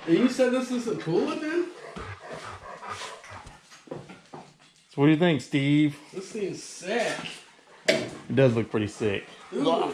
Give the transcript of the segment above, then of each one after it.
And you said this isn't cooling, man? So what do you think, Steve? This thing's sick. It does look pretty sick. Dude.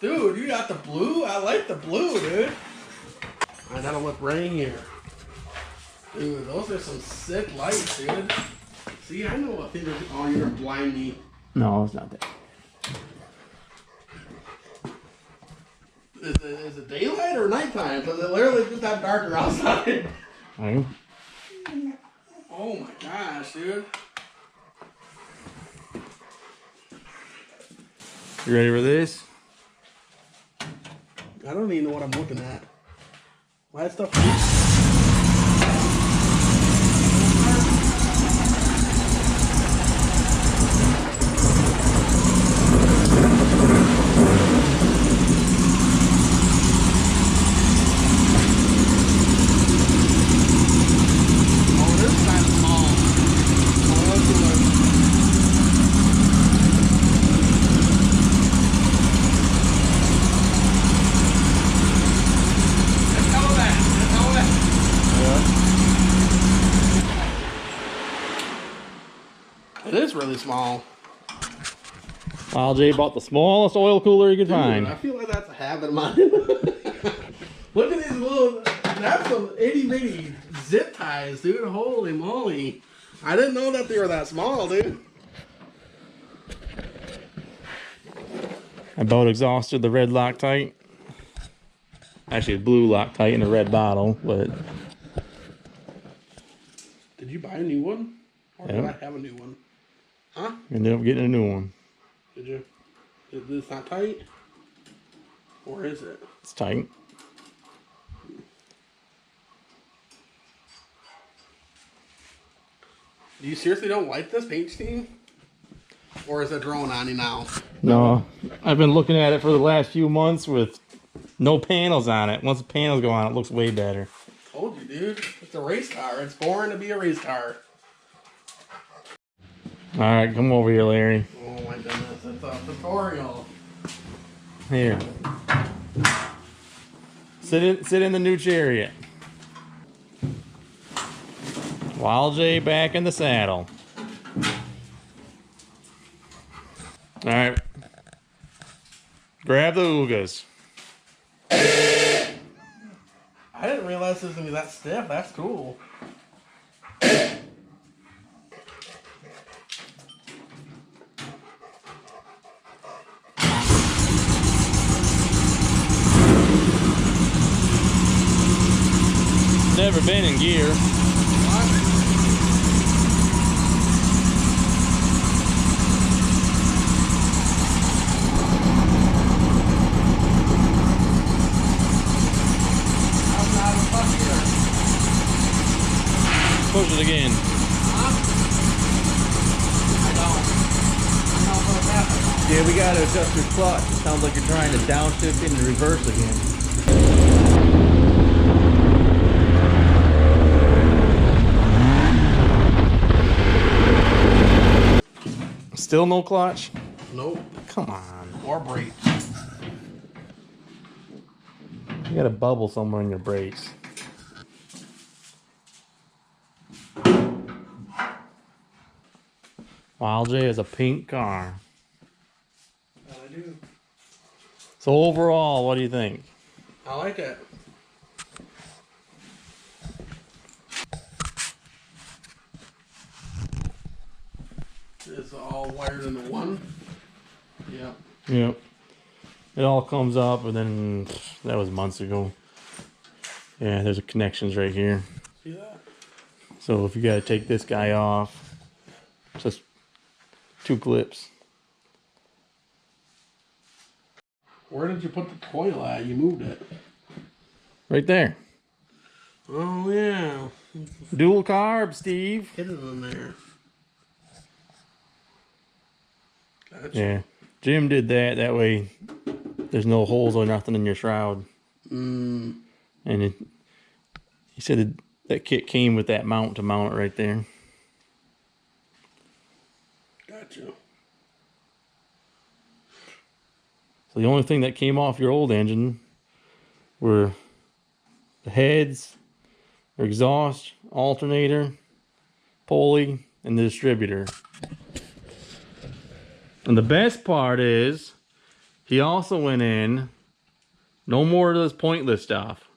Dude, you got the blue? I like the blue, dude. I gotta look right here. Dude, those are some sick lights, dude. See, I know what thing is. Oh, you're gonna blind me. No, it's not that. Is it daylight or nighttime? Because it literally just got darker outside. Right. Oh my gosh, dude. You ready for this? I don't even know what I'm looking at. Why is stuff... It is really small. Well, Jay bought the smallest oil cooler you could find. I feel like that's a habit of mine. Look at these little, that's some itty bitty zip ties, dude. Holy moly. I didn't know that they were that small, dude. I bought exhausted the red Loctite. Actually, it's blue Loctite in a red bottle, but... Did you buy a new one? Or Yep. did I have a new one? Huh? Ended up getting a new one. Did you? It's not tight? Or is it? It's tight. You seriously don't like this paint scheme? Or is it growing on you now? No, I've been looking at it for the last few months with no panels on it. Once the panels go on, it looks way better. Told you, dude. It's a race car. It's boring to be a race car. Alright, come over here, Larry. Oh my goodness, it's a tutorial. Here. Sit in the new chariot. Wild J back in the saddle. Alright. Grab the oogas. I didn't realize it was going to be that stiff. That's cool. Never been in gear. Push it again. Yeah, we gotta adjust your clutch. It sounds like you're trying to downshift into reverse again. Still no clutch? Nope. Come on. Or brakes. You got a bubble somewhere in your brakes. Wild J is a pink car. I do. So overall, what do you think? I like it. It's all wired into one. Yep. Yep. It all comes up, and then that was months ago. Yeah, there's connections right here. See that? So if you got to take this guy off, just 2 clips. Where did you put the coil at? You moved it. Right there. Oh, yeah. Dual carb, Steve. Hidden in there. Gotcha. Yeah. Jim did that. That way there's no holes or nothing in your shroud. Mm. And he said that kit came with that mount to mount it right there. Gotcha. So the only thing that came off your old engine were the heads, the exhaust, alternator, pulley, and the distributor. And the best part is, he also went in, no more of this pointless stuff.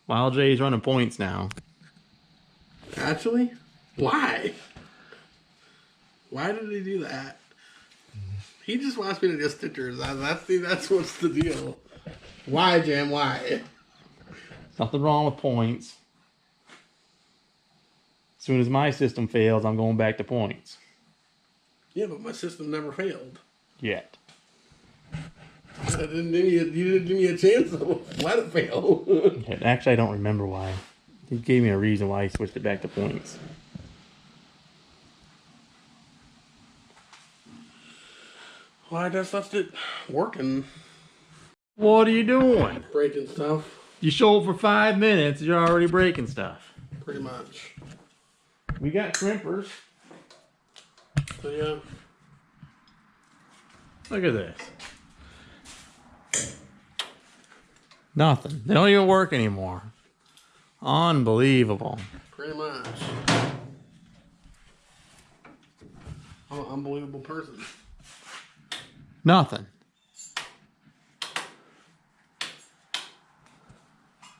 Wild J's running points now. Actually? Why? Why did he do that? He just wants me to get stickers. That's what's the deal. Why, Jam? Why? Nothing wrong with points. As soon as my system fails, I'm going back to points. Yeah, but my system never failed. Yet. You didn't give me a chance to let it fail. Actually, I don't remember why. He gave me a reason why he switched it back to points. Well, I just left it working. What are you doing? Breaking stuff. You showed for 5 minutes, you're already breaking stuff. Pretty much. We got crimpers. So, yeah. Look at this. Nothing. They don't even work anymore. Unbelievable. Pretty much. I'm an unbelievable person. Nothing.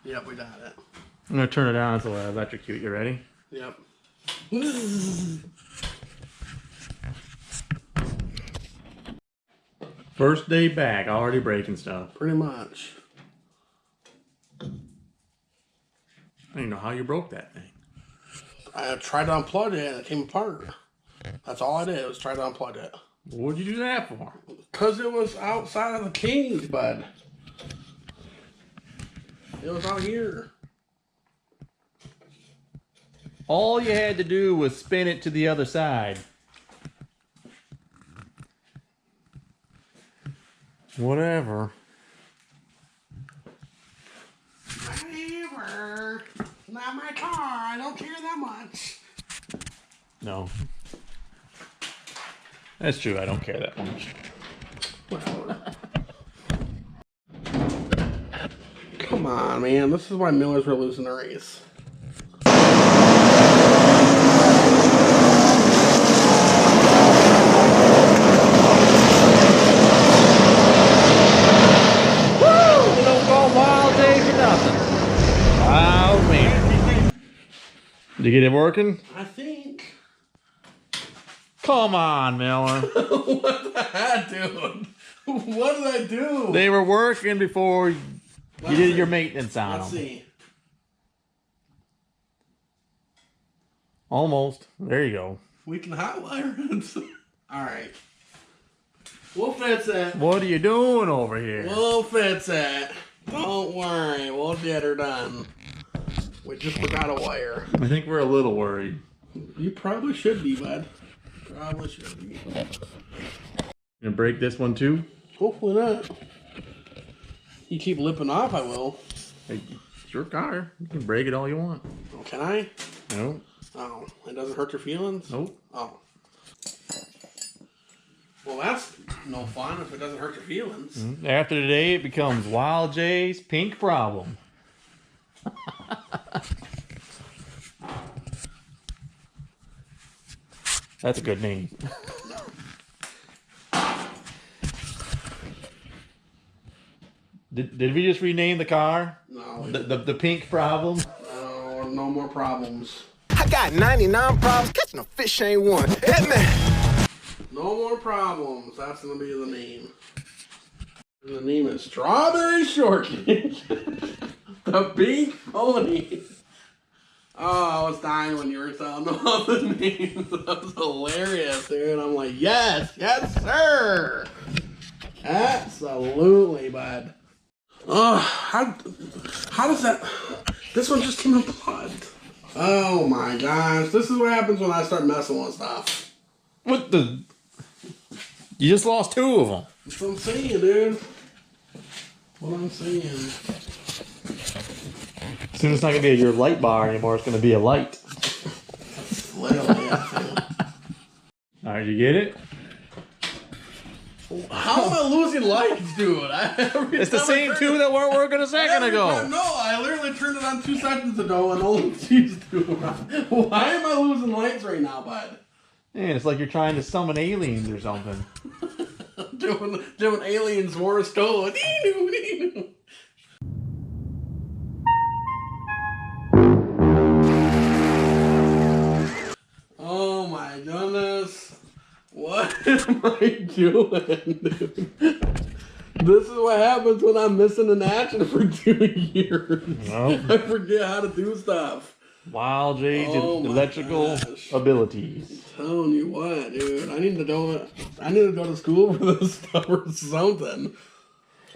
Yep, we got it. I'm going to turn it on so I electrocute. You ready? Yep. First day back, already breaking stuff. Pretty much. I don't even know how you broke that thing. I tried to unplug it and it came apart. That's all I did was try to unplug it. What'd you do that for? Because it was outside of the cage, bud. It was out here. All you had to do was spin it to the other side. Whatever. Whatever. Not my car. I don't care that much. No. That's true, I don't care that much. Come on, man. This is why Millers were losing the race. Did you get it working? I think. Come on, Miller. What the heck, dude? What did I do? They were working before you did your maintenance on them. Let's see. Almost. There you go. We can hotwire it. Alright. We'll fix it. What are you doing over here? We'll fix it. Don't worry. We'll get her done. We just forgot a wire. I think we're a little worried. You probably should be, bud. Probably should be. Gonna break this one too? Hopefully not. You keep lipping off, I will. Hey, it's your car. You can break it all you want. Oh, can I? No. Oh, it doesn't hurt your feelings? Nope. Oh. Well, that's no fun if it doesn't hurt your feelings. After today, it becomes Wild J's Pink Problem. That's a good name. Did we just rename the car? No. The Pink Problem? No, no more problems. I got 99 problems. Catching a fish ain't one. Hit me. No more problems. That's going to be the name. And the name is Strawberry Shortcake. The Pink Pony. Oh, I was dying when you were telling them all the names. That was hilarious, dude. I'm like, yes, yes, sir. Absolutely, bud. Oh, how does that... This one just came unplugged. Oh my gosh. This is what happens when I start messing with stuff. What the... You just lost 2 of them. That's what I'm saying, dude. What I'm saying. Soon it's not going to be your light bar anymore. It's going to be a light. Literally, Alright, you get it? How am I losing lights, dude? It's the same 2 that weren't working a second ago. No, I literally turned it on 2 seconds ago and only sees 2. Why am I losing lights right now, bud? Yeah, it's like you're trying to summon aliens or something. doing aliens Morse code. Oh my goodness. What am I doing, dude? This is what happens when I'm missing in action for 2 years. Nope. I forget how to do stuff. Wild J's electrical abilities. I'm telling you what, dude. I need to go to school for this stuff or something.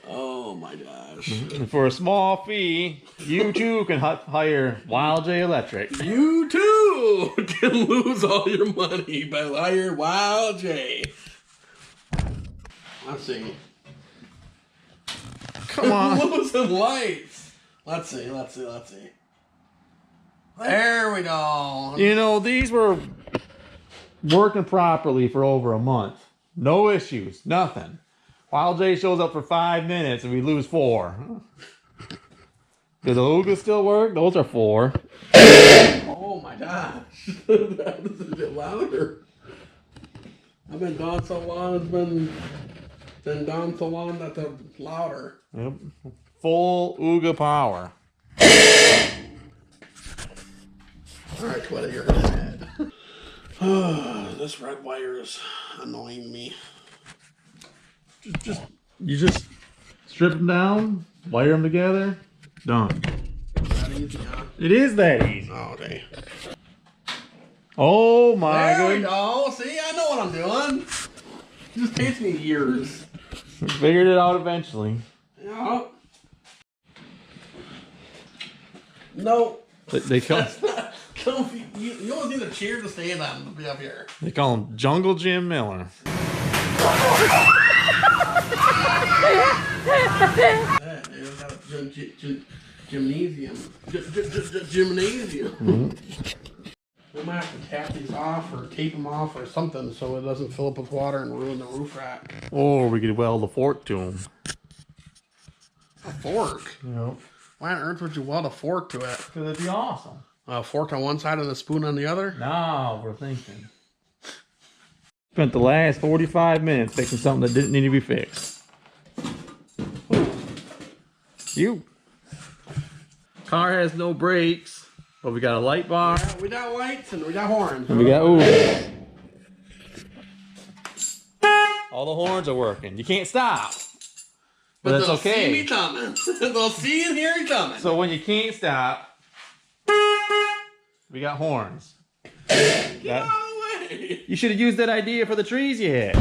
Oh my gosh. And for a small fee, you too can hire Wild J Electric. You too can lose all your money by hiring Wild J. Let's see. Come on. Losing lights. Let's see. There we go. You know, these were working properly for over a month. No issues. Nothing. Wild J shows up for 5 minutes and we lose 4. Do the Oogas still work? Those are 4. Oh my gosh. That is a bit louder. I've been gone so long, it's been gone so long that they're louder. Yep. Full Ooga power. Alright, Twitter, you're mad. This red wire is annoying me. You just strip them down, wire them together, done. Is that easy, huh? It is that easy. Oh, okay. Oh my There we goodness. go. See, I know what I'm doing. It just takes me years. We figured it out eventually. Yeah. No. They call You almost need a chair to stand on to be up here. they call him Jungle Jim Miller. Yeah, dude, got a gymnasium. Gymnasium. We might have to tap these off or tape them off or something so it doesn't fill up with water and ruin the roof rack. Or we could weld a fork to him. A fork? Yep. Why on earth would you weld a fork to it? Because it'd be awesome. A fork on one side and a spoon on the other? No, we're thinking. Spent the last 45 minutes fixing something that didn't need to be fixed. You. Car has no brakes, but we got a light bar. Yeah, we got lights and we got horns. And we got ooh. All the horns are working. You can't stop. But that's they'll okay. see me coming. They'll see and hear me coming. So when you can't stop, we got horns. Get out of the way. You should have used that idea for the trees you had.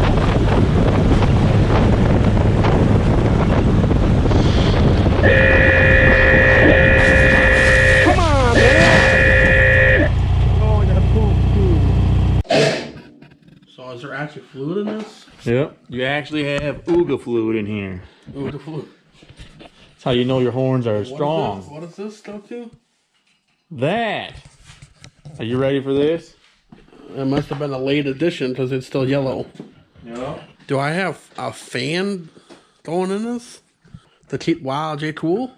Come on, man. Oh, I got poop, too. So is there actually fluid in this? Yep. You actually have Ooga fluid in here. Ooh, the fluid. That's how you know your horns are strong. What is this stuff to? That. Are you ready for this? It must have been a late edition because it's still yellow. Yep. Do I have a fan going in this to keep Wild J cool?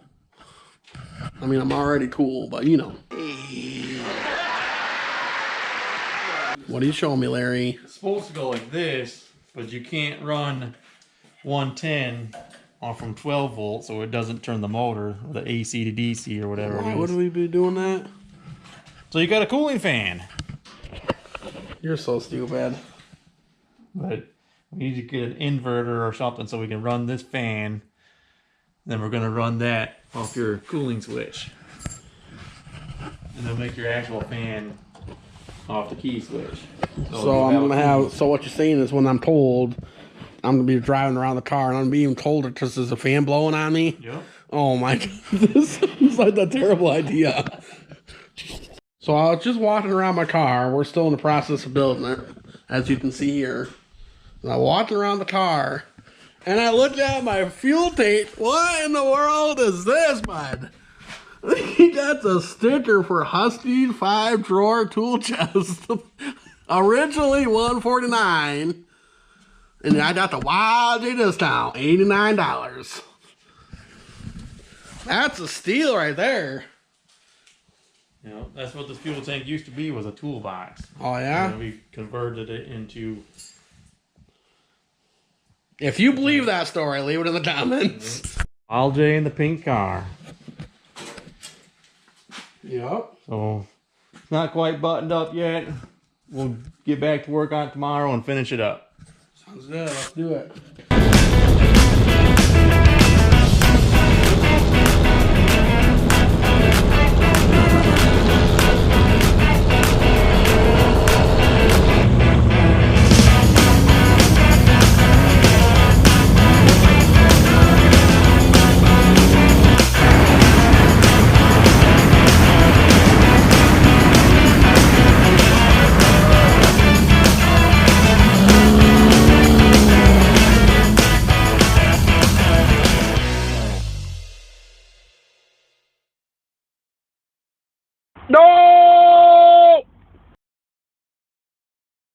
I mean, I'm already cool, but you know. What are you showing me, Larry? It's supposed to go like this, but you can't run 110 on from 12 volts, so it doesn't turn the motor, the AC to DC or whatever Why it would is. we be doing that? So you got a cooling fan. You're so stupid. But we need to get an inverter or something so we can run this fan. Then we're going to run that off your cooling switch. And then make your actual fan off the key switch. So I'm gonna have. So what you're saying is, when I'm told, I'm gonna be driving around the car, and I'm gonna be even colder because there's a fan blowing on me. Yep. Oh my god, this sounds like a terrible idea. So I was just walking around my car. We're still in the process of building it, as you can see here. And I walked around the car, and I looked at my fuel tank. What in the world is this, bud? He got the sticker for Husky 5-drawer tool chest. Originally $149, and I got the Wild J discount, $89. That's a steal right there. You know, that's what this fuel tank used to be, was a toolbox. Oh, yeah? And then we converted it into... If you believe that story, leave it in the comments. All J in the pink car. Yep. So, it's not quite buttoned up yet. We'll get back to work on it tomorrow and finish it up. Sounds good. Let's do it.